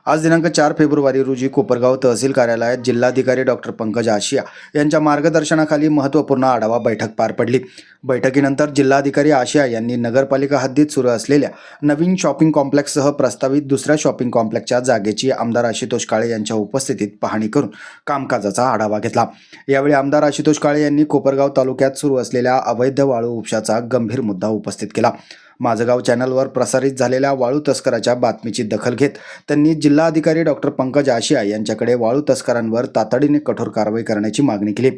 आज दिनांक 4 फेब्रुवारी रोजी कोपरगाव तहसील कार्यालयात जिल्हाधिकारी डॉक्टर पंकज आशिया यांच्या मार्गदर्शनाखाली महत्त्वपूर्ण आढावा बैठक पार पडली। बैठकीनंतर जिल्हाधिकारी आशिया यांनी नगरपालिका हद्दीत सुरू असलेल्या नवीन शॉपिंग कॉम्प्लेक्ससह प्रस्तावित दुसऱ्या शॉपिंग कॉम्प्लेक्सच्या जागेची आमदार आशुतोष काळे यांच्या उपस्थितीत पाहणी करून कामकाजाचा आढावा घेतला। यावेळी आमदार आशुतोष काळे यांनी कोपरगाव तालुक्यात सुरू असलेल्या अवैध वाळू उपशाचा गंभीर मुद्दा उपस्थित केला। माझगाव चॅनलवर प्रसारित झालेल्या वाळू तस्कराच्या बातमीची दखल घेत त्यांनी जिल्हाधिकारी डॉक्टर पंकज आशिया यांच्याकडे वाळू तस्करांवर तातडीने कठोर कारवाई करण्याची मागणी केली।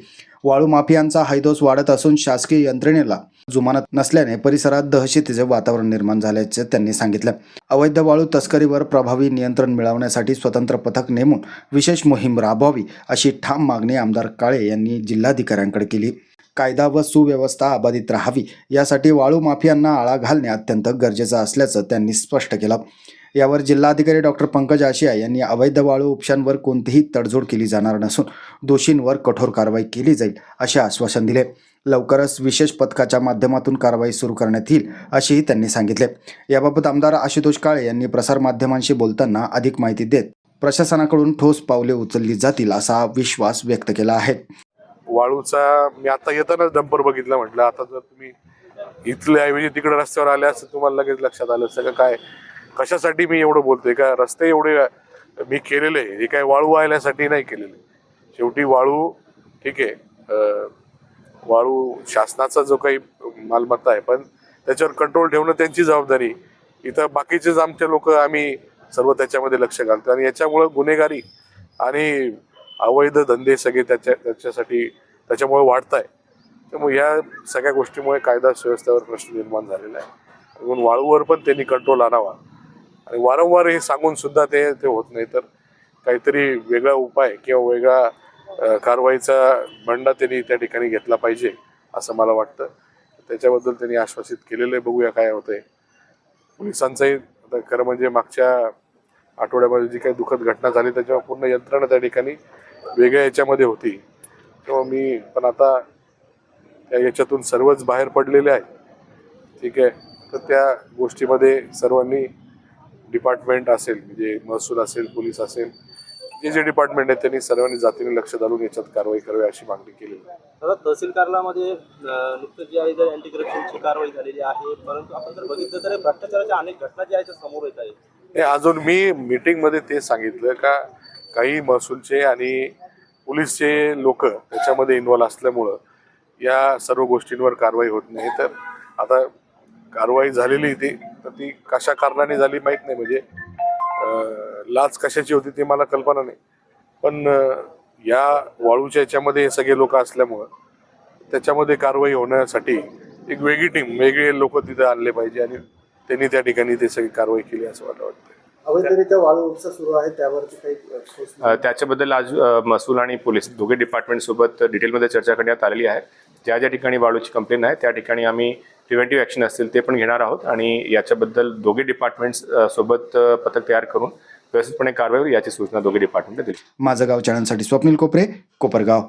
वाळू माफियांचा हैदोस वाढत असून शासकीय यंत्रणेला जुमानत नसल्याने परिसरात दहशतीचे वातावरण निर्माण झाल्याचे त्यांनी सांगितलं। अवैध वाळू तस्करीवर प्रभावी नियंत्रण मिळवण्यासाठी स्वतंत्र पथक नेमून विशेष मोहीम राबवावी अशी ठाम मागणी आमदार काळे यांनी जिल्हाधिकाऱ्यांकडे केली। कायदा व सुव्यवस्था अबाधित राहावी यासाठी वाळू माफियांना आळा घालणे अत्यंत गरजेचं असल्याचं त्यांनी स्पष्ट केलं। यावर जिल्हाधिकारी डॉक्टर पंकज आशिया यांनी अवैध वाळू उपशांवर कोणतीही तडजोड केली जाणार नसून दोषींवर कठोर कारवाई केली जाईल असे आश्वासन दिले। लवकरच विशेष पथकाच्या माध्यमातून कारवाई सुरू करण्यात येईल असेही त्यांनी सांगितले। याबाबत आमदार आशुतोष काळे यांनी प्रसारमाध्यमांशी बोलताना अधिक माहिती देत प्रशासनाकडून ठोस पावले उचलली जातील असा विश्वास व्यक्त केला आहे। वाळूचा मी आता येतानाच डंपर बघितलं, म्हटलं आता जर तुम्ही इथल्या ऐवजी तिकडे रस्त्यावर आले असं तुम्हाला लगेच लक्षात आलं सगळं काय कशासाठी मी एवढं बोलतोय का रस्ते एवढे मी केलेले हे काय वाळू वाहण्यासाठी नाही केलेले। शेवटी वाळू ठीक आहे, वाळू शासनाचा जो काही मालमत्ता आहे पण त्याच्यावर कंट्रोल ठेवणं त्यांची जबाबदारी। इथं बाकीचेच आमचे लोक आम्ही सर्व त्याच्यामध्ये लक्ष घालतो आणि याच्यामुळं गुन्हेगारी आणि अवैध धंदे सगळे त्याच्यामुळे वाढत आहे। त्यामुळे या सगळ्या गोष्टीमुळे कायदा सुव्यवस्थेवर प्रश्न निर्माण झालेला आहे। म्हणून वाळूवर पण त्यांनी कंट्रोल आणावा आणि वारंवार हे सांगून सुद्धा ते होत नाही, तर काहीतरी वेगळा उपाय किंवा वेगळा कारवाईचा बंडा त्यांनी त्या ठिकाणी घेतला पाहिजे असं मला वाटतं। त्याच्याबद्दल त्यांनी आश्वासित केलेलं आहे, बघूया काय होतंय। पोलिसांचंही खरं म्हणजे मागच्या आठवड्यामध्ये जी काही दुःखद घटना झाली त्याच्यावर पूर्ण यंत्रणा त्या ठिकाणी वेगळ्या याच्यामध्ये होती। तेव्हा मी पण आता त्या याच्यातून सर्वच बाहेर पडलेले आहेत, ठीक आहे। तर त्या गोष्टीमध्ये सर्वांनी डिपार्टमेंट असेल म्हणजे महसूल असेल पोलीस असेल जे डिपार्टमेंट आहेत त्यांनी सर्वांनी जातीने लक्ष घालून याच्यात कारवाई करावी अशी मागणी केलेली आहे। तहसील कार्यालयामध्ये नुकतं जे आहे अँटी करप्शनची कारवाई झालेली आहे, परंतु आपण जर बघितलं तर भ्रष्टाचाराच्या अनेक घटना ज्या आहेत समोर येत आहेत। अजून मी मीटिंगमध्ये ते सांगितलं का काही महसूलचे आणि पोलीसचे लोक त्याच्यामध्ये इन्व्हॉल्व असल्यामुळं या सर्व गोष्टींवर कारवाई होत नाही। तर आता कारवाई झालेली तर ती कशा कारणाने झाली माहीत नाही, म्हणजे लाच कशाची होती ते मला कल्पना नाही, पण या वाळूच्या याच्यामध्ये हे सगळे लोक असल्यामुळं त्याच्यामध्ये कारवाई होण्यासाठी एक वेगळी टीम वेगळे लोक तिथे आणले पाहिजे आणि त्यांनी त्या ठिकाणी ते सगळी कारवाई केली असं मला वाटतं। अवैधरित्या वाळू उपसा सुरू आहे त्यावरती काही त्याच्याबद्दल आज महसूल आणि पोलीस दोघे डिपार्टमेंट सोबत डिटेलमध्ये चर्चा करण्यात आलेली आहे। ज्या ठिकाणी वाळूची कंप्लेंट आहे त्या ठिकाणी आम्ही प्रिव्हेंटिव्ह ॲक्शन असतील ते पण घेणार आहोत आणि याच्याबद्दल दोघे डिपार्टमेंट्स सोबत पथक तयार करून व्यवस्थितपणे कारवाई याची सूचना दोघे डिपार्टमेंटला दिली। माझगाव चॅनलसाठी स्वप्नील कोपरे, कोपरगाव।